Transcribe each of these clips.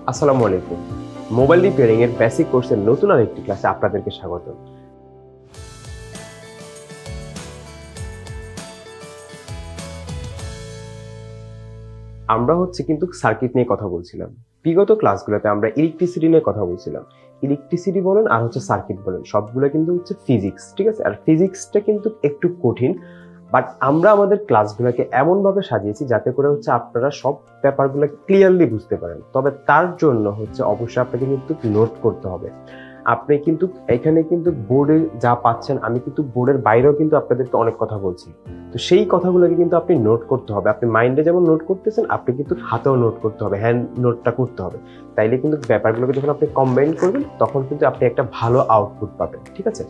আসসালামু আলাইকুম। Mobile repairing এর বেসিক কোর্সের নতুন আরেকটি ক্লাসে আপনাদেরকে স্বাগত। আমরা কিন্তু সার্কিট নিয়ে কথা বলছিলাম। বিগত ক্লাসগুলোতে আমরা ইলেকট্রিসিটি নিয়ে কথা বলছিলাম। ইলেকট্রিসিটি বলেন আর সার্কিট বলেন, সবগুলো কিন্তু ফিজিক্স, ঠিক আছে? আর ফিজিক্সটা কিন্তু একটু কঠিন, বাট আমরা আমাদের ক্লাসগুলোকে এমনভাবে সাজিয়েছি যাতে করে আপনারা সব ব্যাপারগুলো ক্লিয়ারলি বুঝতে পারেন। তবে তার জন্য অবশ্যই আপনাকে কিন্তু নোট করতে হবে। আপনি কিন্তু এখানে কিন্তু বোর্ডে যা পাচ্ছেন, আমি কিন্তু বোর্ডের বাইরেও কিন্তু আপনাদেরকে অনেক কথা বলছি। তো সেই কথাগুলোকে কিন্তু আপনি নোট করতে হবে। আপনি মাইন্ডে যেমন নোট করতেছেন, আপনি কিন্তু হাতেও নোট করতে হবে, হ্যান্ড নোটটা করতে হবে। তাইলে কিন্তু ব্যাপারগুলোকে যখন আপনি কম্বাইন করবেন, তখন কিন্তু আপনি একটা ভালো আউটপুট পাবেন, ঠিক আছে?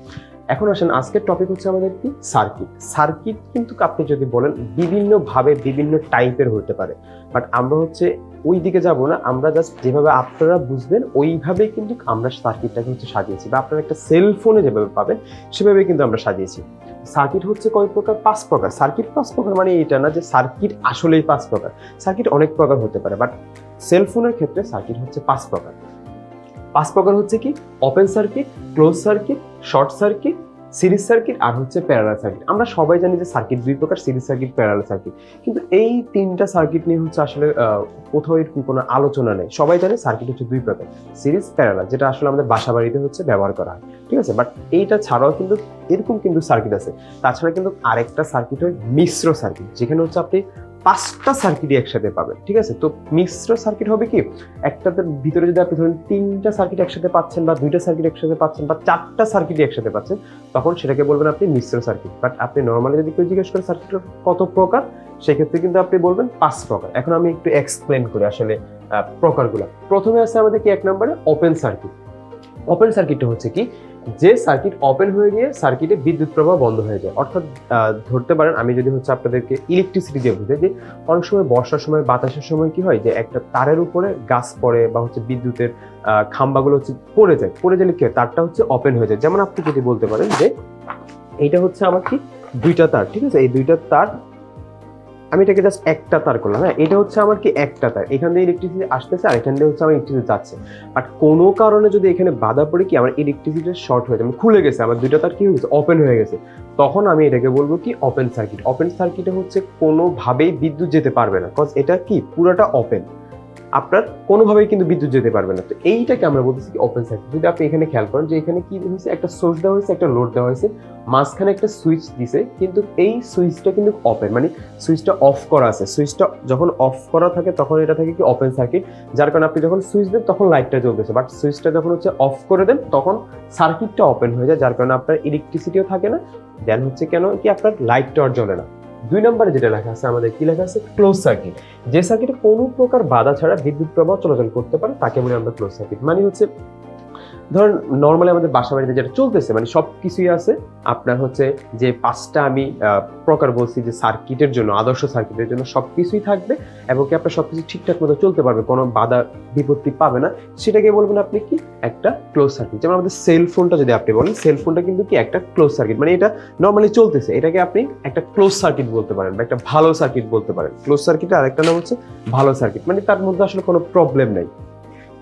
এখন আসেন, আজকের টপিক আমাদের কি সার্কিট। সার্কিট কিন্তু আপনি যদি বলেন বিভিন্নভাবে বিভিন্ন টাইপের হতে পারে, বাট আমরা ওই দিকে যাব না। আমরা জাস্ট যেভাবে আপনারা বুঝবেন ওইভাবেই কিন্তু আমরা সার্কিটটাকে সাজিয়েছি, বা আপনারা একটা সেল ফোনে যেভাবে পাবেন সেভাবে কিন্তু আমরা সাজিয়েছি। সার্কিট কয় প্রকার? 5 প্রকার। সার্কিট 5 প্রকার মানে এটা না যে সার্কিট আসলেই 5 প্রকার। সার্কিট অনেক প্রকার হতে পারে, বাট সেল ফোনের ক্ষেত্রে সার্কিট 5 প্রকার। 5 প্রকার কি? Open circuit, close circuit, short circuit, series circuit আর প্যারালাল সার্কিট। আমরা সবাই জানি যে সার্কিট 2 প্রকার, সিরিজ সার্কিট, প্যারালাল সার্কিট। কিন্তু এই 3টা সার্কিট নিয়ে আসলে কোথাও এরকম কোনো আলোচনা নেই। সবাই জানে সার্কিট 2 প্রকার, সিরিজ, প্যারালাল, যেটা আসলে আমাদের বাসা বাড়িতে ব্যবহার করা হয়, ঠিক আছে? বাট এইটা ছাড়াও কিন্তু এরকম কিন্তু সার্কিট আছে। তাছাড়া কিন্তু আরেকটা সার্কিট হয় মিশ্র সার্কিট, যেখানে আপনি 5টা সার্কিটই একসাথে পাবেন, ঠিক আছে? তো মিশ্র সার্কিট হবে কি, একটাতে ভিতরে যদি আপনি ধরেন 3টা সার্কিট একসাথে পাচ্ছেন, বা 2টা সার্কিট একসাথে পাচ্ছেন, বা 4টা সার্কিট একসাথে পাচ্ছেন, তখন সেটাকে বলবেন আপনি মিশ্র সার্কিট। বাট আপনি নর্মালি যদি কেউ জিজ্ঞেস করে সার্কিট কত প্রকার, সেক্ষেত্রে কিন্তু আপনি বলবেন 5 প্রকার। এখন আমি একটু এক্সপ্লেন করি আসলে প্রকারগুলো। প্রথমে আছে আমাদের কি, 1 নম্বরে ওপেন সার্কিট। ওপেন সার্কিটটা কি, যে সার্কিট ওপেন হয়ে গিয়ে সার্কিটে বিদ্যুৎ প্রবাহ বন্ধ হয়ে যায়। অর্থাৎ ধরতে পারেন, আমি যদি আপনাদেরকে ইলেকট্রিসিটি দিয়ে বুঝাই, যে অনেক সময় বর্ষার সময়, বাতাসের সময় কি হয়, যে একটা তারের উপরে গাছ পড়ে, বা বিদ্যুতের খাম্বাগুলো পড়ে যায়। পড়ে গেলে কি হয়, তারটা ওপেন হয়ে যায়। যেমন আপনি যদি বলতে পারেন যে এইটা আমার কি, 2টা তার, ঠিক আছে? এই 2টা তার, আমি এটাকে জাস্ট একটা তার করলাম, হ্যাঁ? এটা আমার কি, একটা তার। এখান থেকে ইলেকট্রিসিটি আসতেছে, আর এখান থেকে আমার ইলেকট্রিসিটি যাচ্ছে। বাট কোনো কারণে যদি এখানে বাধা পড়ে কি, আমার ইলেকট্রিসিটি শর্ট হয়ে যায়, মানে খুলে গেছে, আমার 2টা তার কি হয়েছে, ওপেন হয়ে গেছে, তখন আমি এটাকে বলবো কি, ওপেন সার্কিট। ওপেন সার্কিটে কোনোভাবেই বিদ্যুৎ যেতে পারবে না, কজ এটা কি, পুরোটা ওপেন, আপনার কোনোভাবেই কিন্তু বিদ্যুৎ যেতে পারবে না। তো এইটাকে আমরা বলতেছি কি, ওপেন সার্কিট। যদি আপনি এখানে খেয়াল করেন যে এখানে কি হয়েছে, একটা সোর্স দেওয়া হয়েছে, একটা লোড দেওয়া হয়েছে, মাঝখানে একটা সুইচ দিছে, কিন্তু এই সুইচটা কিন্তু ওপেন, মানে সুইচটা অফ করা আছে। সুইচটা যখন অফ করা থাকে তখন এটা থাকে কি, ওপেন সার্কিট। যার কারণে আপনি যখন সুইচ দেন তখন লাইটটা জ্বলতেছে, বাট সুইচটা যখন অফ করে দেন তখন সার্কিটটা ওপেন হয়ে যায়, যার কারণে আপনার ইলেকট্রিসিটিও থাকে না, দেন কেন কি, আপনার লাইটটা আর জ্বলে না। 2 নম্বরে যেটা লেখা আছে আমাদের, কি লেখা আছে, ক্লোজ সার্কিট। যে সার্কিটে কোনো প্রকার বাধা ছাড়া বিদ্যুৎ প্রবাহ চলাচল করতে পারে তাকে বলি আমরা ক্লোজ সার্কিট। মানে ধরুন নর্মালি আমাদের বাসা বাড়িতে যেটা চলতেছে, মানে সব কিছুই আছে আপনার যে 5টা আমি প্রকার বলছি যে সার্কিটের জন্য, আদর্শ সার্কিটের জন্য সবকিছুই থাকবে, এবং কি আপনার সবকিছু ঠিকঠাক মতো চলতে পারবে, কোনো বাধা বিপত্তি পাবে না, সেটাকে বলবেন আপনি কি, একটা ক্লোজ সার্কিট। যেমন আমাদের সেল ফোনটা যদি আপনি বলেন, সেল ফোনটা কিন্তু কি, একটা ক্লোজ সার্কিট, মানে এটা নর্মালি চলতেছে, এটাকে আপনি একটা ক্লোজ সার্কিট বলতে পারেন, বা একটা ভালো সার্কিট বলতে পারেন। ক্লোজ সার্কিটের আরেকটা নাম ভালো সার্কিট, মানে তার মধ্যে আসলে কোনো প্রবলেম নেই।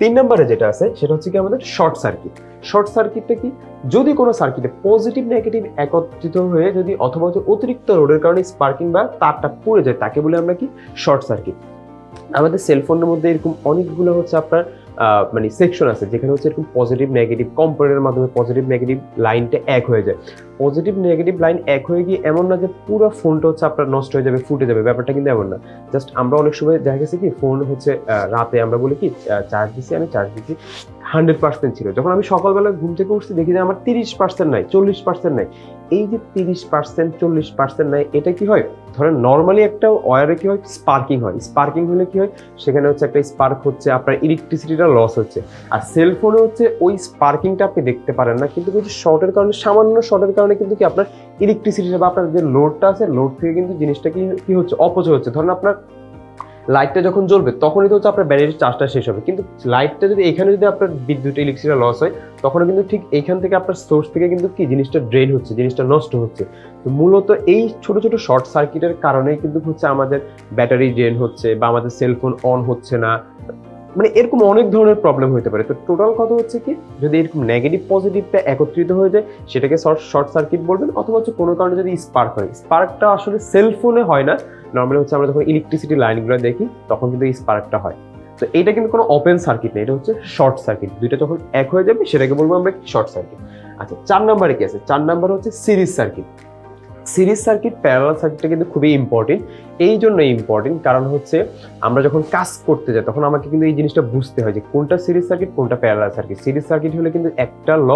3 নম্বরে যেটা আছে সেটা কি, আমাদের শর্ট সার্কিট। শর্ট সার্কিটটা কি, যদি কোনো সার্কিটে পজিটিভ নেগেটিভ একত্রিত হয়ে যদি অথবা অতিরিক্ত লোডের কারণে স্পার্কিং বা তারটা পুড়ে যায়, তাকে বলে আমরা কি, শর্ট সার্কিট। আমাদের সেলফোনের মধ্যে এরকম অনেকগুলো আপনার মানে সেকশন আছে, যেখানে এরকম পজিটিভ নেগেটিভ কম্পোনেন্টের মাধ্যমে পজিটিভ নেগেটিভ লাইনটা এক হয়ে যায়। পজিটিভ নেগেটিভ লাইন এক হয়ে গিয়ে এমন না যে পুরো ফোনটা আপনার নষ্ট হয়ে যাবে, ফুটে যাবে, ব্যাপারটা কিন্তু এমন না। জাস্ট আমরা অনেক সময় দেখা গেছে কি, ফোন রাতে আমরা বলি কি, চার্জ দিচ্ছি, আমি চার্জ দিচ্ছি 100% ছিল, যখন আমি সকালবেলা ঘুম থেকে উঠছি দেখি যে আমার 30% নাই, 40% নাই। এই যে 30% 40% নাই, এটা কি হয়, ধরেন নর্মালি একটা ওয়্যারে কি হয়, স্পার্কিং হয়। স্পার্কিং হলে কি হয়, সেখানে একটা স্পার্ক আপনার ইলেকট্রিসিটিটা লস হচ্ছে। আর সেলফোনে ওই স্পার্কিংটা আপনি দেখতে পারেন না, কিন্তু শর্টের কারণে, সামান্য শর্টের কারণে কিন্তু কি আপনার ইলেকট্রিসিটিটা বা আপনার যে লোডটা আছে, লোড থেকে কিন্তু জিনিসটা কি হচ্ছে, অপচয় হচ্ছে। ধরেন আপনার লাইটটা যখন জ্বলবে তখনই আপনার ব্যাটারির চার্জটা শেষ হবে, কিন্তু লাইটটা যদি এখানে যদি আপনার বিদ্যুৎ ইলেকট্রিসিটি লস হয়, তখন কিন্তু ঠিক এইখান থেকে আপনার সোর্স থেকে কিন্তু কি জিনিসটা ড্রেন হচ্ছে, জিনিসটা নষ্ট হচ্ছে। তো মূলত এই ছোট ছোট শর্ট সার্কিটের কারণেই কিন্তু আমাদের ব্যাটারি ড্রেন হচ্ছে, বা আমাদের সেলফোন অন হচ্ছে না, মানে এরকম অনেক ধরনের প্রবলেম হতে পারে। তো টোটাল কথা হচ্ছে কি, যদি এরকম নেগেটিভ পজিটিভটা একত্রিত হয়ে যায় সেটাকে শর্ট সার্কিট বলবেন, অথবা হচ্ছে কোনো কারণে যদি স্পার্ক হয়, স্পার্কটা আসলে সেলফোনে হয় না, নর্মালি হচ্ছে আমরা যখন ইলেকট্রিসিটি লাইনগুলো দেখি তখন কিন্তু এই স্পার্কটা হয়। তো এটা কিন্তু কোনো ওপেন সার্কিট নেই, এটা হচ্ছে শর্ট সার্কিট। দুইটা যখন এক হয়ে যাবে সেটাকে বলবো আমরা শর্ট সার্কিট। আচ্ছা, 4 নম্বরে কি আছে? 4 নম্বর হচ্ছে series circuit. Series circuit parallel সার্কিটটা কিন্তু খুবই ইম্পর্টেন্ট। এই জন্য ইম্পর্টেন্ট কারণ হচ্ছে আমরা যখন কাজ করতে যাই তখন আমাকে কিন্তু এই জিনিসটা বুঝতে হয় যে কোনটা সিরিজ সার্কিট কোনটা প্যারালাল সার্কিট। সিরিজ সার্কিট হলে কিন্তু একটা ল,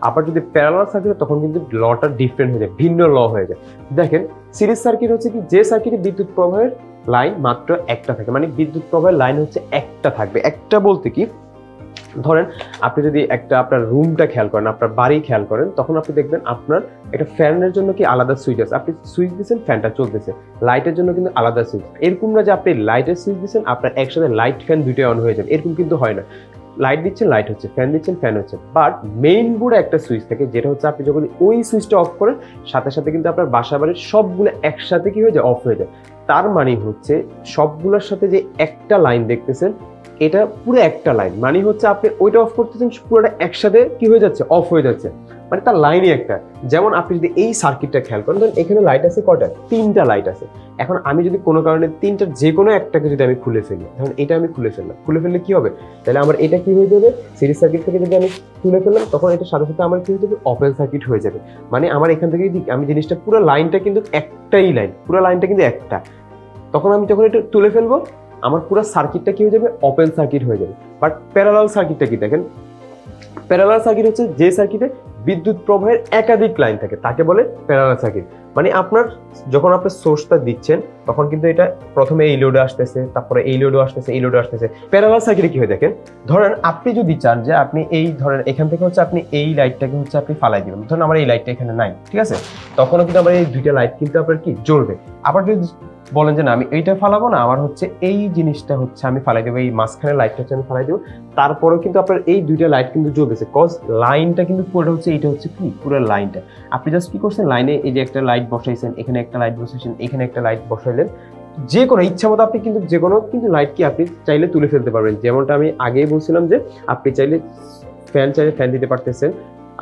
আবার যদি প্যারালাল সার্কিট হয় তখন কিন্তু লটা ডিফারেন্ট হয়ে যায়, ভিন্ন ল হয়ে যায়। দেখেন, সিরিজ সার্কিট হচ্ছে কি, যে সার্কিটে বিদ্যুৎ প্রবাহের লাইন মাত্র একটা থাকে, মানে বিদ্যুৎ প্রবাহের লাইন হচ্ছে একটা থাকবে। একটা বলতে কি, ধরেন আপনি যদি আপনার রুমটা খেয়াল করেন, আপনার বাড়ি খেয়াল করেন, তখন আপনি দেখবেন আপনার একটা ফ্যানের জন্য কি আলাদা সুইচ আছে, আপনি সুইচ দিচ্ছেন ফ্যানটা চলতেছে, লাইটের জন্য কিন্তু আলাদা সুইচ। এরকম না যে আপনি লাইটের সুইচ দিচ্ছেন আপনার একসাথে লাইট ফ্যান দুইটাই অন হয়ে যাবে, এরকম কিন্তু হয় না। লাইট দিচ্ছেন লাইট হচ্ছে, ফ্যান দিচ্ছেন ফ্যান হচ্ছে, বাট মেইন বোর্ডে একটা সুইচ থাকে যেটা হচ্ছে আপনি যখন ওই সুইচটা অফ করেন সাথে সাথে কিন্তু আপনার বাসা বাড়ির সবগুলো একসাথে কি হয়ে যায়, অফ হয়ে যায়। তার মানে হচ্ছে সবগুলোর সাথে যে একটা লাইন দেখতেছেন এটা পুরো একটা লাইন, মানে হচ্ছে আপনি ওইটা অফ করতেছেন পুরোটা একসাথে কি হয়ে যাচ্ছে, অফ হয়ে যাচ্ছে, মানে তার লাইনই একটা। যেমন আপনি যদি এই সার্কিটটা খেয়াল করেন, ধরুন এখানে লাইট আছে কয়টা, 3টা লাইট আছে। এখন আমি যদি কোনো কারণে 3টার যে কোনো একটাকে যদি আমি খুলে ফেলি, ধরুন এটা আমি খুলে ফেললাম, খুলে ফেললে কি হবে, তাহলে আমার এটা কি হয়ে যাবে, সিরিজ সার্কিট থেকে যদি আমি খুলে ফেললাম তখন এটার সাথে সাথে আমার কি হয়ে যাবে, ওপেন সার্কিট হয়ে যাবে। মানে আমার এখান থেকে আমি জিনিসটা পুরো লাইনটা কিন্তু একটাই লাইন, পুরো লাইনটা কিন্তু একটা, তখন আমি যখন এটা তুলে ফেলবো আমার পুরো সার্কিটটা কি হয়ে যাবে, ওপেন সার্কিট হয়ে যাবে। বাট প্যারালাল সার্কিটটা কি, দেখেন প্যারালাল সার্কিট হচ্ছে যে সার্কিটে বিদ্যুৎ প্রবাহের একাধিক লাইন থাকে তাকে বলে প্যারালাল সার্কিট। মানে আপনার যখন আপনি সোর্সটা দিচ্ছেন তখন কিন্তু এটা প্রথমে এই লোডে আসতেছে, তারপরে এই লোডে আসতেছে, এই লোডে আসতেছে। প্যারালাল সার্কিটে কি হয় দেখেন, ধরেন আপনি যদি চান যে আপনি এই ধরেন এখান থেকে হচ্ছে আপনি এই লাইটটাকে হচ্ছে আপনি ফালাই দিবেন, ধরেন আমার এই লাইটটা এখানে নাই, ঠিক আছে, তখনও কিন্তু আমার এই দুইটা লাইট কিন্তু আপনার কি জ্বলবে। আবার যদি বলেন যে না আমি এইটা ফালাবো না, আমার হচ্ছে এই জিনিসটা হচ্ছে আমি ফালাই দেবো, এই মাঝখানে লাইটটা হচ্ছে আমি ফালাই দেবো, তারপরেও কিন্তু আপনার এই দুইটা লাইট কিন্তু জ্বলতেছে, কজ লাইনটা কিন্তু পুরোটা হচ্ছে এইটা হচ্ছে কি পুরো লাইনটা। আপনি জাস্ট কি করছেন, লাইনে এই যে একটা লাইট বসাইছেন, এখানে একটা লাইট বসাইছেন, এখানে একটা লাইট বসাইলেন, যে কোনো ইচ্ছা মতো আপনি কিন্তু যে কোনো কিন্তু লাইট কি আপনি চাইলে তুলে ফেলতে পারবেন। যেমনটা আমি আগেই বলছিলাম যে আপনি চাইলে ফ্যান দিতে পারতেছেন,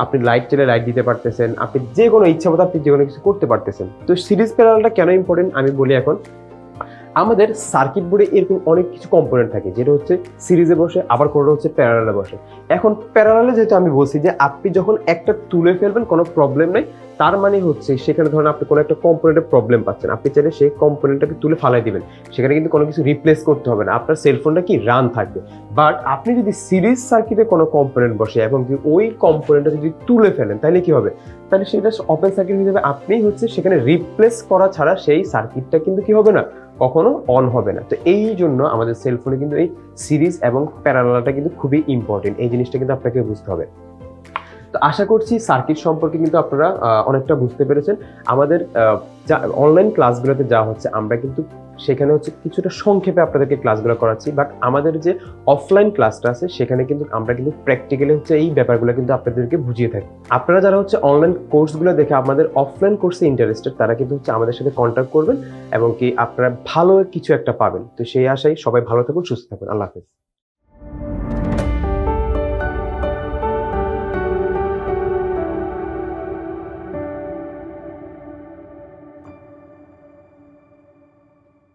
আপনি লাইট চাইলে লাইট দিতে পারতেছেন, আপনি যে কোনো ইচ্ছা মতো আপনি যে কোনো কিছু করতে পারতেছেন। তো সিরিজ প্যারালালটা কেন ইম্পর্টেন্ট আমি বলি। এখন আমাদের সার্কিট বোর্ডে এরকম অনেক কিছু কম্পোনেন্ট থাকে যেটা হচ্ছে সিরিজে বসে, আবার কোনোটা হচ্ছে প্যারালালে বসে। এখন প্যারালালে যেহেতু আমি বলছি যে আপনি যখন একটা তুলে ফেলবেন কোনো প্রবলেম নাই, তার মানে হচ্ছে সেখানে ধরেন আপনি কোনো একটা কম্পোনেন্টের প্রবলেম পাচ্ছেন, আপনি চাইলে সেই কম্পোনেন্টটাকে তুলে ফালাই দিবেন, সেখানে কিন্তু কোনো কিছু রিপ্লেস করতে হবে না, আপনার সেলফোনটা কি রান থাকবে। বাট আপনি যদি সিরিজ সার্কিটে কোনো কম্পোনেন্ট বসে এবং কি ওই কম্পোনেন্টটা যদি তুলে ফেলেন তাহলে কি হবে, তাহলে সেটা ওপেন সার্কিট হয়ে যাবে, আপনি হচ্ছে সেখানে রিপ্লেস করা ছাড়া সেই সার্কিটটা কিন্তু কি হবে না, কখনো অন হবে না। তো এই জন্য আমাদের সেলফোনে কিন্তু এই সিরিজ এবং প্যারালালটা কিন্তু খুবই ইম্পর্টেন্ট, এই জিনিসটা কিন্তু আপনাকে বুঝতে হবে। তো আশা করছি সার্কিট সম্পর্কে কিন্তু আপনারা অনেকটা বুঝতে পেরেছেন। আমাদের যা অনলাইন ক্লাসগুলোতে যা হচ্ছে আমরা কিন্তু সেখানে হচ্ছে কিছুটা সংক্ষেপে আপনাদেরকে ক্লাসগুলো করাচ্ছি, বাট আমাদের যে অফলাইন ক্লাসটা আছে সেখানে কিন্তু আমরা কিন্তু প্র্যাকটিক্যালি হচ্ছে এই ব্যাপারগুলো কিন্তু আপনাদেরকে বুঝিয়ে থাকি। আপনারা যারা হচ্ছে অনলাইন কোর্সগুলো দেখে আমাদের অফলাইন কোর্সে ইন্টারেস্টেড তারা কিন্তু হচ্ছে আমাদের সাথে কন্ট্যাক্ট করবেন এবং কি আপনারা ভালো কিছু একটা পাবেন। তো সেই আশায় সবাই ভালো থাকুন, সুস্থ থাকুন, আল্লাহ হাফেজ।